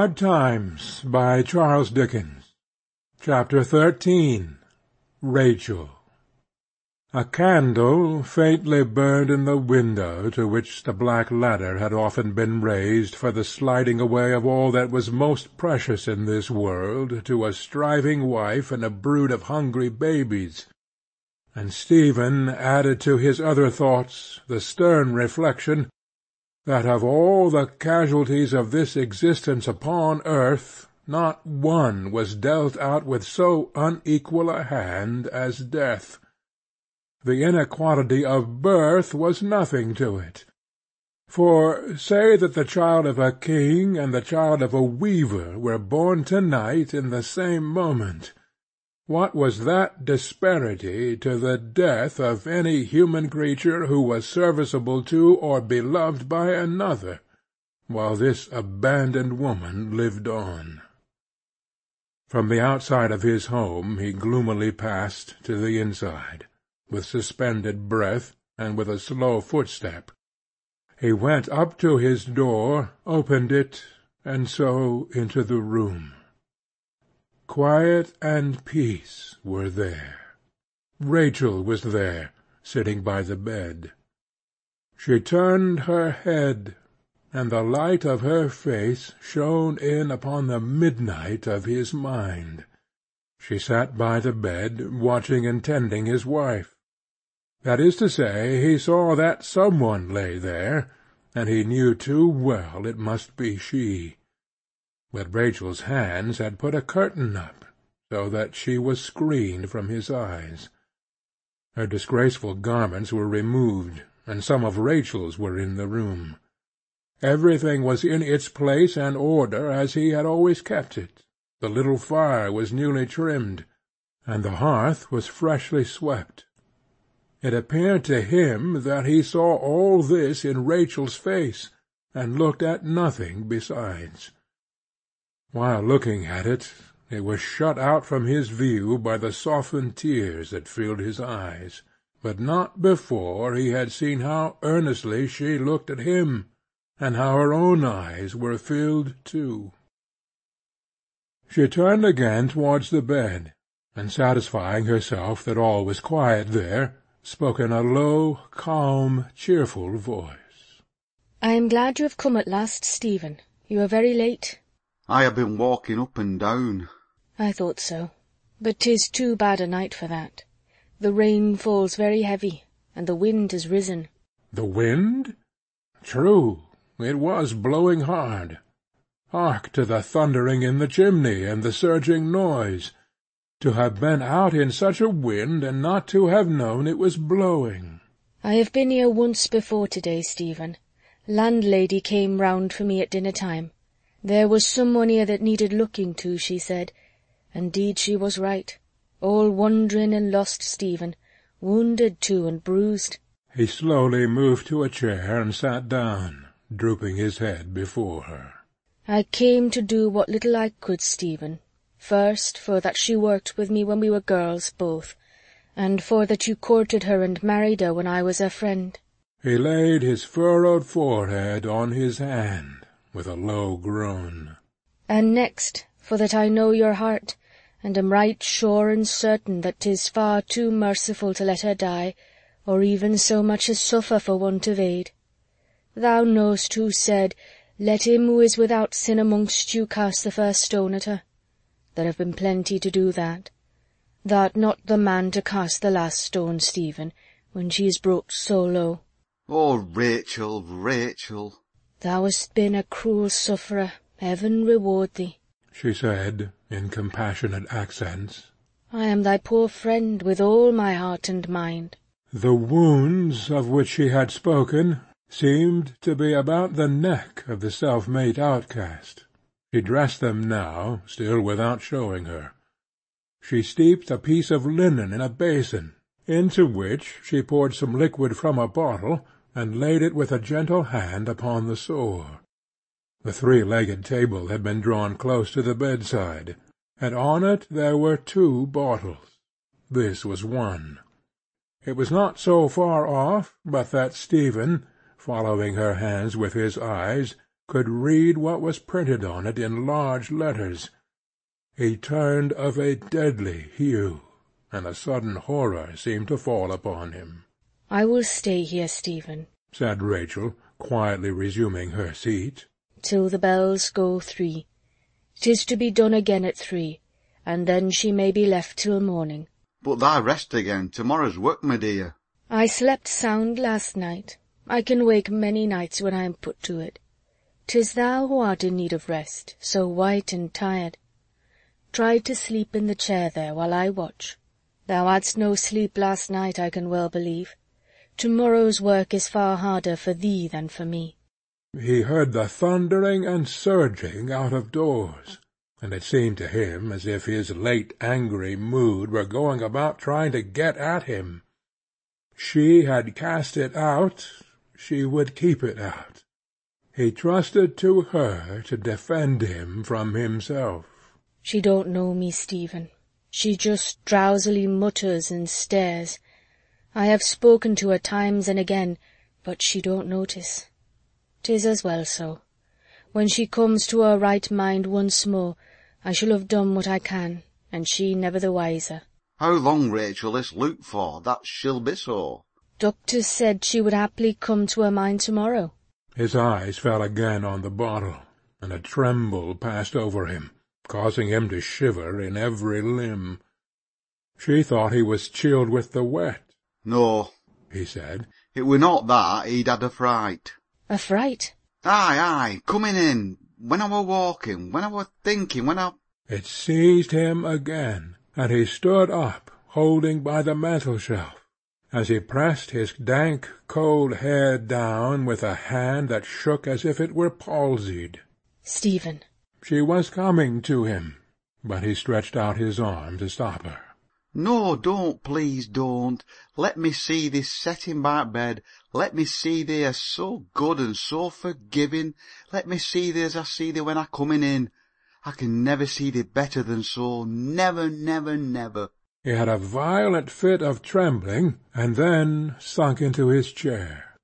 Hard Times, by Charles Dickens. Chapter 13. Rachel. A candle faintly burned in the window to which the black ladder had often been raised for the sliding away of all that was most precious in this world to a striving wife and a brood of hungry babies, and Stephen added to his other thoughts the stern reflection that of all the casualties of this existence upon earth, not one was dealt out with so unequal a hand as death. The inequality of birth was nothing to it. For say that the child of a king and the child of a weaver were born to-night in the same moment, what was that disparity to the death of any human creature who was serviceable to or beloved by another, while this abandoned woman lived on? From the outside of his home he gloomily passed to the inside, with suspended breath and with a slow footstep. He went up to his door, opened it, and so into the room. Quiet and peace were there. Rachel was there, sitting by the bed. She turned her head, and the light of her face shone in upon the midnight of his mind. She sat by the bed, watching and tending his wife. That is to say, he saw that some one lay there, and he knew too well it must be she. But Rachel's hands had put a curtain up, so that she was screened from his eyes. Her disgraceful garments were removed, and some of Rachel's were in the room. Everything was in its place and order as he had always kept it. The little fire was newly trimmed, and the hearth was freshly swept. It appeared to him that he saw all this in Rachel's face, and looked at nothing besides. While looking at it, it was shut out from his view by the softened tears that filled his eyes, but not before he had seen how earnestly she looked at him, and how her own eyes were filled too. She turned again towards the bed, and satisfying herself that all was quiet there, spoke in a low, calm, cheerful voice. "I am glad you have come at last, Stephen. You are very late." "I have been walking up and down." "I thought so. But 'tis too bad a night for that. The rain falls very heavy, and the wind has risen." The wind? True, it was blowing hard. Hark to the thundering in the chimney, and the surging noise! To have been out in such a wind, and not to have known it was blowing! "I have been here once before to-day, Stephen. Landlady came round for me at dinner-time. There was someone here that needed looking to, she said. And 'deed she was right. All wandering and lost, Stephen. Wounded too, and bruised." He slowly moved to a chair and sat down, drooping his head before her. "I came to do what little I could, Stephen. First, for that she worked with me when we were girls both, and for that you courted her and married her when I was her friend." He laid his furrowed forehead on his hand, with a low groan. "And next, for that I know your heart, and am right sure and certain that 'tis far too merciful to let her die, or even so much as suffer for want of aid. Thou knowst who said, 'Let him who is without sin amongst you cast the first stone at her.' There have been plenty to do that. Thou'rt not the man to cast the last stone, Stephen, when she is brought so low." "Oh, Rachel, Rachel!" "Thou hast been a cruel sufferer, heaven reward thee," she said, in compassionate accents. "I am thy poor friend with all my heart and mind." The wounds of which she had spoken seemed to be about the neck of the self-made outcast. She dressed them now, still without showing her. She steeped a piece of linen in a basin, into which she poured some liquid from a bottle, and laid it with a gentle hand upon the sore. The three-legged table had been drawn close to the bedside, and on it there were 2 bottles. This was one. It was not so far off but that Stephen, following her hands with his eyes, could read what was printed on it in large letters. He turned of a deadly hue, and a sudden horror seemed to fall upon him. "I will stay here, Stephen," said Rachel, quietly resuming her seat, "till the bells go 3. 'Tis to be done again at 3, and then she may be left till morning." But thy rest again, tomorrow's work, my dear. "I slept sound last night. I can wake many nights when I am put to it. 'Tis thou who art in need of rest, so white and tired. Try to sleep in the chair there while I watch. Thou hadst no sleep last night, I can well believe. Tomorrow's work is far harder for thee than for me." He heard the thundering and surging out of doors, and it seemed to him as if his late angry mood were going about trying to get at him. She had cast it out, she would keep it out. He trusted to her to defend him from himself. "She don't know me, Stephen. She just drowsily mutters and stares. I have spoken to her times and again, but she don't notice. 'Tis as well so. When she comes to her right mind once more, I shall have done what I can, and she never the wiser." How long, Rachel, is looked for, that she'll be so? "Doctors said she would haply come to her mind tomorrow." His eyes fell again on the bottle, and a tremble passed over him, causing him to shiver in every limb. She thought he was chilled with the wet. "No," he said. "it were not that, he'd had a fright." "A fright?" Aye, coming in, when I were walking, when I were thinking, when I—" It seized him again, and he stood up, holding by the mantel-shelf, as he pressed his dank, cold hair down with a hand that shook as if it were palsied. "Stephen!" She was coming to him, but he stretched out his arm to stop her. "No, don't, please don't. Let me see thee setting by bed. Let me see thee as so good and so forgiving. Let me see thee as I see thee when I coming in. I can never see thee better than so. Never, never, never." He had a violent fit of trembling, and then sunk into his chair.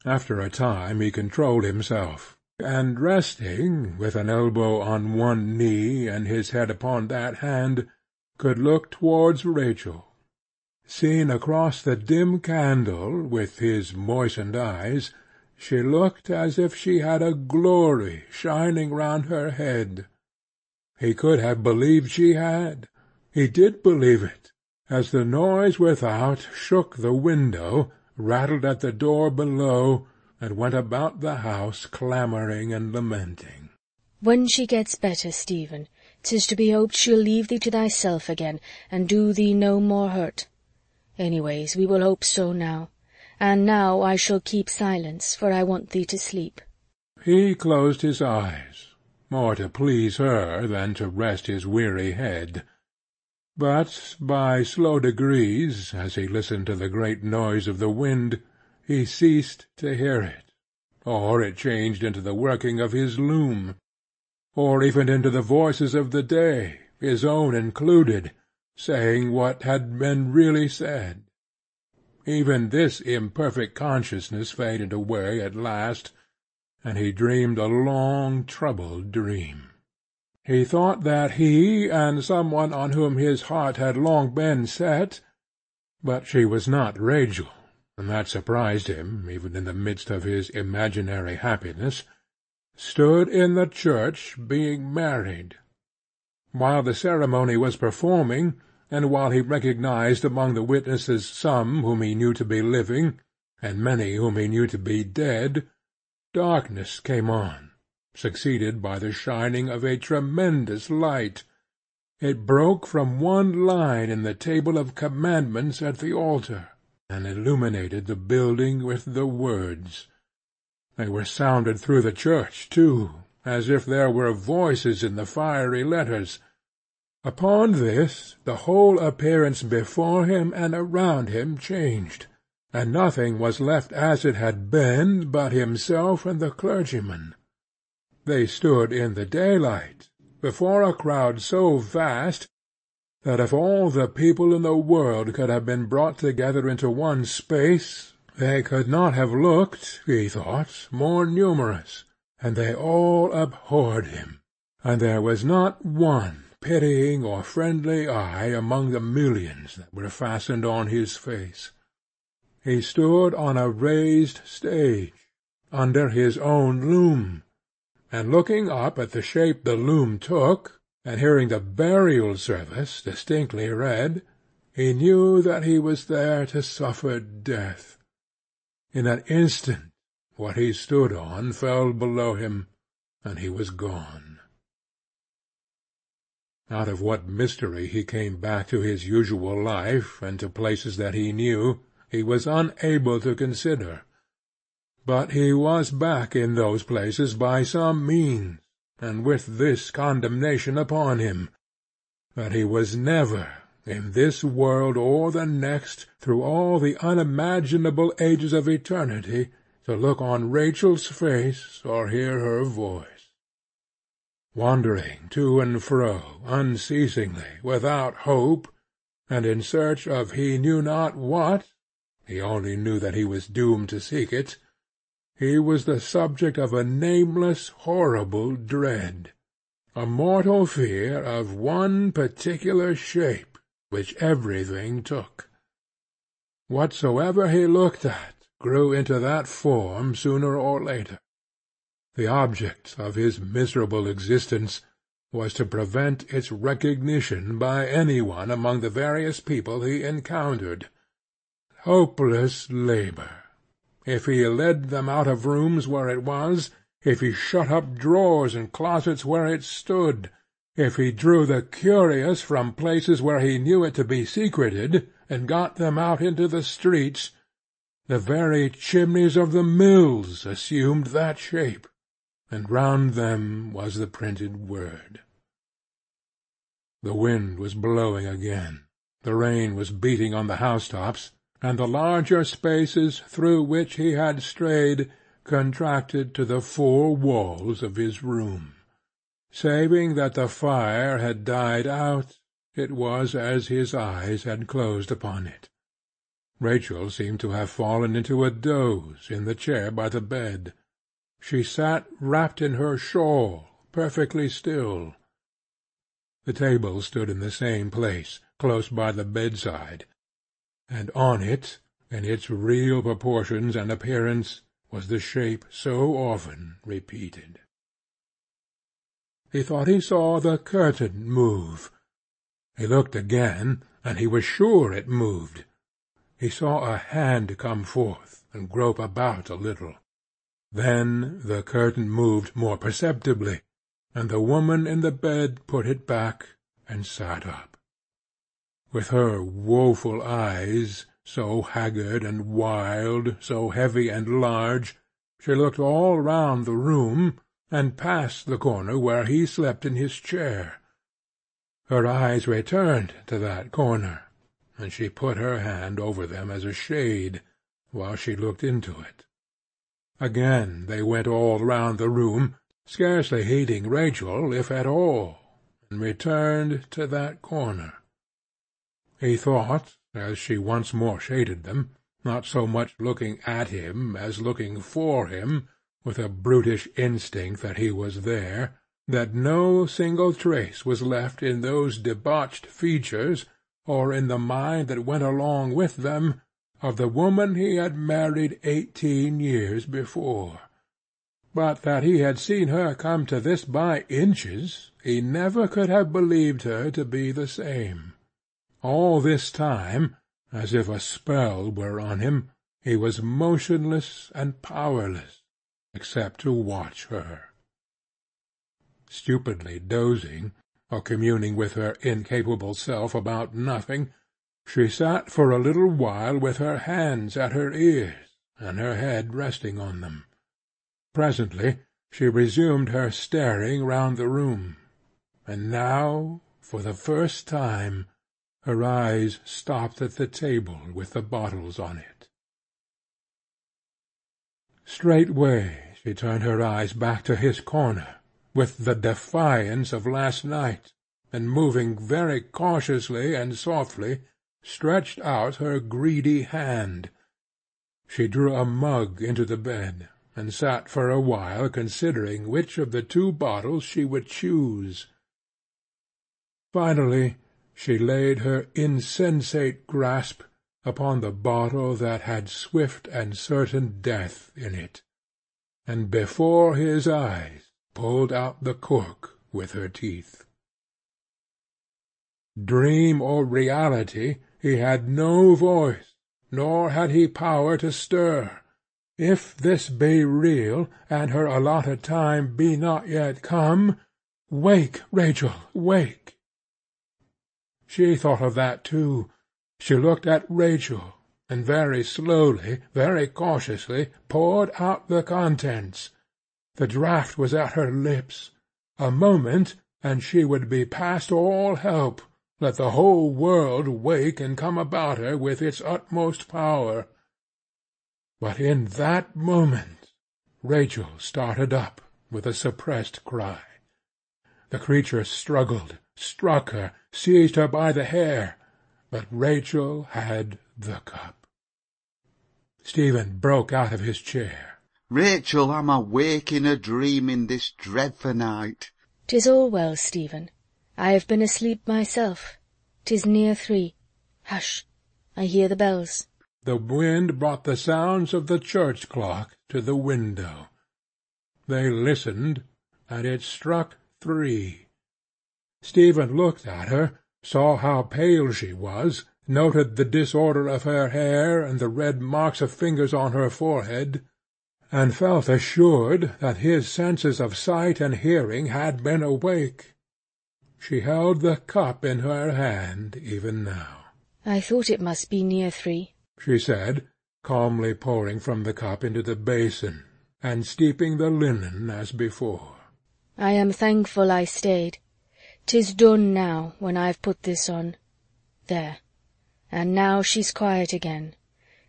After a time he controlled himself, and resting, with an elbow on one knee and his head upon that hand, could look towards Rachel. Seen across the dim candle, with his moistened eyes, she looked as if she had a glory shining round her head. He could have believed she had. He did believe it, as the noise without shook the window, rattled at the door below, and went about the house clamouring and lamenting. "When she gets better, Stephen, 'tis to be hoped she'll leave thee to thyself again, and do thee no more hurt. Anyways, we will hope so now. And now I shall keep silence, for I want thee to sleep." He closed his eyes, more to please her than to rest his weary head. But by slow degrees, as he listened to the great noise of the wind, he ceased to hear it, or it changed into the working of his loom, or even into the voices of the day, his own included, saying what had been really said. Even this imperfect consciousness faded away at last, and he dreamed a long, troubled dream. He thought that he and some one on whom his heart had long been set, but she was not Rachel, and that surprised him, even in the midst of his imaginary happiness, stood in the church being married. While the ceremony was performing, and while he recognized among the witnesses some whom he knew to be living, and many whom he knew to be dead, darkness came on, succeeded by the shining of a tremendous light. It broke from one line in the table of commandments at the altar, and illuminated the building with the words. They were sounded through the church, too, as if there were voices in the fiery letters. Upon this the whole appearance before him and around him changed, and nothing was left as it had been but himself and the clergyman. They stood in the daylight, before a crowd so vast that if all the people in the world could have been brought together into one space, they could not have looked, he thought, more numerous, and they all abhorred him, and there was not one pitying or friendly eye among the millions that were fastened on his face. He stood on a raised stage, under his own loom, and looking up at the shape the loom took, and hearing the burial service distinctly read, he knew that he was there to suffer death. In an instant what he stood on fell below him, and he was gone. Out of what mystery he came back to his usual life, and to places that he knew, he was unable to consider. But he was back in those places by some means, and with this condemnation upon him, that he was never, in this world or the next, through all the unimaginable ages of eternity, to look on Rachel's face or hear her voice. Wandering to and fro unceasingly, without hope, and in search of he knew not what, he only knew that he was doomed to seek it, he was the subject of a nameless, horrible dread, a mortal fear of one particular shape which everything took. Whatsoever he looked at grew into that form sooner or later. The object of his miserable existence was to prevent its recognition by any one among the various people he encountered. Hopeless labour! If he led them out of rooms where it was, if he shut up drawers and closets where it stood, if he drew the curious from places where he knew it to be secreted, and got them out into the streets, the very chimneys of the mills assumed that shape, and round them was the printed word. The wind was blowing again, the rain was beating on the housetops, and the larger spaces through which he had strayed contracted to the 4 walls of his room. Saving that the fire had died out, it was as his eyes had closed upon it. Rachel seemed to have fallen into a doze in the chair by the bed. She sat wrapped in her shawl, perfectly still. The table stood in the same place, close by the bedside, and on it, in its real proportions and appearance, was the shape so often repeated. He thought he saw the curtain move. He looked again, and he was sure it moved. He saw a hand come forth, and grope about a little. Then the curtain moved more perceptibly, and the woman in the bed put it back and sat up. With her woeful eyes, so haggard and wild, so heavy and large, she looked all round the room, and past the corner where he slept in his chair. Her eyes returned to that corner, and she put her hand over them as a shade, while she looked into it. Again they went all round the room, scarcely heeding Rachel, if at all, and returned to that corner. He thought, as she once more shaded them, not so much looking at him as looking for him, with a brutish instinct that he was there, that no single trace was left in those debauched features, or in the mind that went along with them, of the woman he had married 18 years before. But that he had seen her come to this by inches, he never could have believed her to be the same. All this time, as if a spell were on him, he was motionless and powerless, except to watch her. Stupidly dozing, or communing with her incapable self about nothing, she sat for a little while with her hands at her ears, and her head resting on them. Presently she resumed her staring round the room, and now, for the first time, her eyes stopped at the table with the bottles on it. Straightway she turned her eyes back to his corner, with the defiance of last night, and moving very cautiously and softly, stretched out her greedy hand. She drew a mug into the bed, and sat for a while considering which of the 2 bottles she would choose. Finally she laid her insensate grasp upon the bottle that had swift and certain death in it, and before his eyes pulled out the cork with her teeth. Dream or reality, he had no voice, nor had he power to stir. If this be real, and her allotted time be not yet come, wake, Rachel, wake. She thought of that too. She looked at Rachel, and very slowly, very cautiously, poured out the contents. The draught was at her lips. A moment, and she would be past all help, let the whole world wake and come about her with its utmost power. But in that moment Rachel started up with a suppressed cry. The creature struggled, struck her, seized her by the hair, but Rachel had the cup. Stephen broke out of his chair. Rachel, am I waking or dreaming this dreadful night? 'Tis all well, Stephen. I have been asleep myself. 'Tis near 3. Hush! I hear the bells. The wind brought the sounds of the church clock to the window. They listened, and it struck 3. Stephen looked at her, saw how pale she was, noted the disorder of her hair and the red marks of fingers on her forehead, and felt assured that his senses of sight and hearing had been awake. She held the cup in her hand even now. I thought it must be near 3, she said, calmly pouring from the cup into the basin, and steeping the linen as before. I am thankful I stayed. 'Tis done now, when I've put this on. There, and now she's quiet again.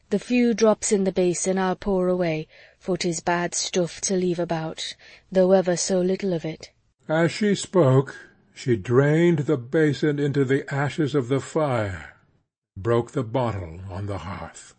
The few drops in the basin I'll pour away, for 'tis bad stuff to leave about, though ever so little of it. As she spoke, she drained the basin into the ashes of the fire, broke the bottle on the hearth.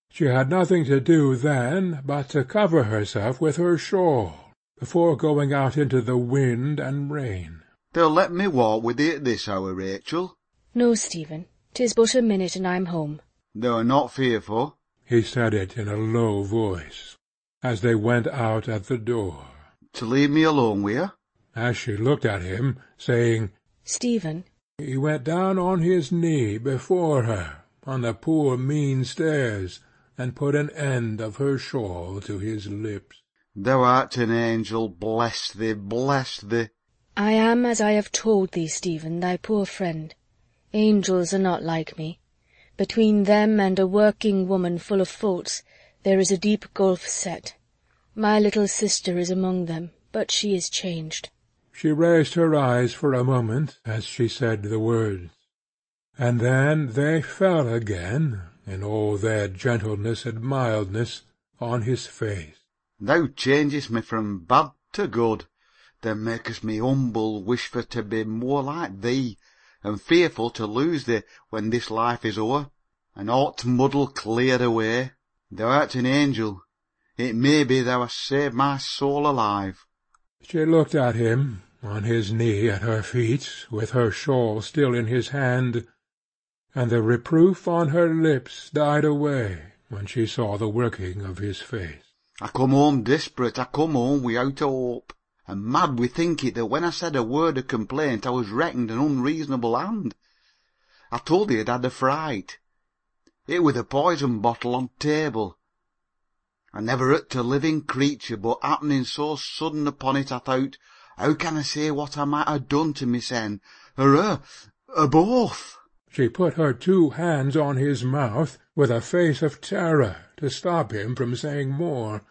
She had nothing to do then but to cover herself with her shawl, before going out into the wind and rain. They'll let me walk with thee at this hour, Rachel? No, Stephen, 'tis but a minute and I'm home. Thou art not fearful? He said it in a low voice, as they went out at the door. To leave me alone with you? As she looked at him, saying, Stephen, he went down on his knee before her, on the poor mean stairs, and put an end of her shawl to his lips. Thou art an angel, bless thee, bless thee. I am, as I have told thee, Stephen, thy poor friend. Angels are not like me. Between them and a working woman full of faults there is a deep gulf set. My little sister is among them, but she is changed. She raised her eyes for a moment as she said the words, and then they fell again, in all their gentleness and mildness, on his face. Thou changest me from bad to good. Thou makest me humble, wish for to be more like thee, and fearful to lose thee when this life is o'er, and all t' muddle cleared away. Thou art an angel. It may be thou hast saved my soul alive. She looked at him, on his knee at her feet, with her shawl still in his hand, and the reproof on her lips died away when she saw the working of his face. I come home desperate, I come home without a hope, and mad with thinking that when I said a word of complaint I was reckoned an unreasonable hand. I told thee I'd had a fright. It were the poison bottle on table. I never hurt a living creature, but happening so sudden upon it, I thought, how can I say what I might have done to mysen, or both? She put her 2 hands on his mouth, with a face of terror, to stop him from saying more.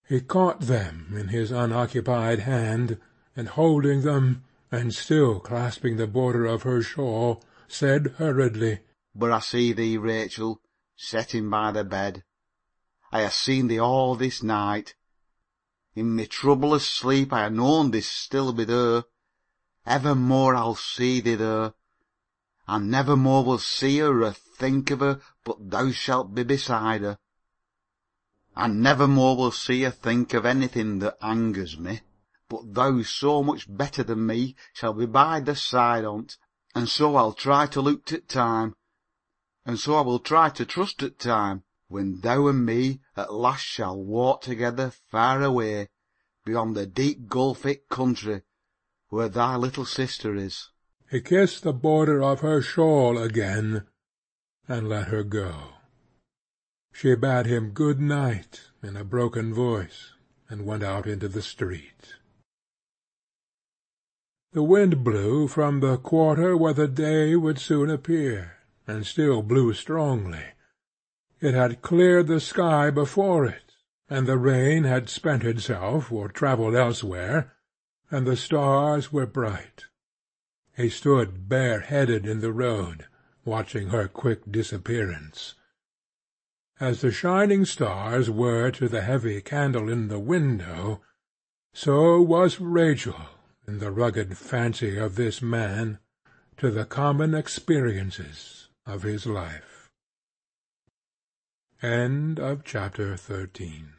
He caught them in his unoccupied hand, and holding them, and still clasping the border of her shawl, said hurriedly, But I see thee, Rachel, setting by the bed. I ha' seen thee all this night. In me troublous sleep I ha' known thee still be there. Evermore I'll see thee there. I never more will see her or think of her, but thou shalt be beside her. and never more will see or think of anything that angers me. But those so much better than me shall be by the side on't, and so I'll try to look at time, and so I will try to trust at time, when thou and me at last shall walk together far away, beyond the deep gulfic country where thy little sister is. He kissed the border of her shawl again, and let her go. She bade him good night in a broken voice, and went out into the street. The wind blew from the quarter where the day would soon appear, and still blew strongly. It had cleared the sky before it, and the rain had spent itself or travelled elsewhere, and the stars were bright. He stood bareheaded in the road, watching her quick disappearance. As the shining stars were to the heavy candle in the window, so was Rachel, in the rugged fancy of this man, to the common experiences of his life. End of chapter 13.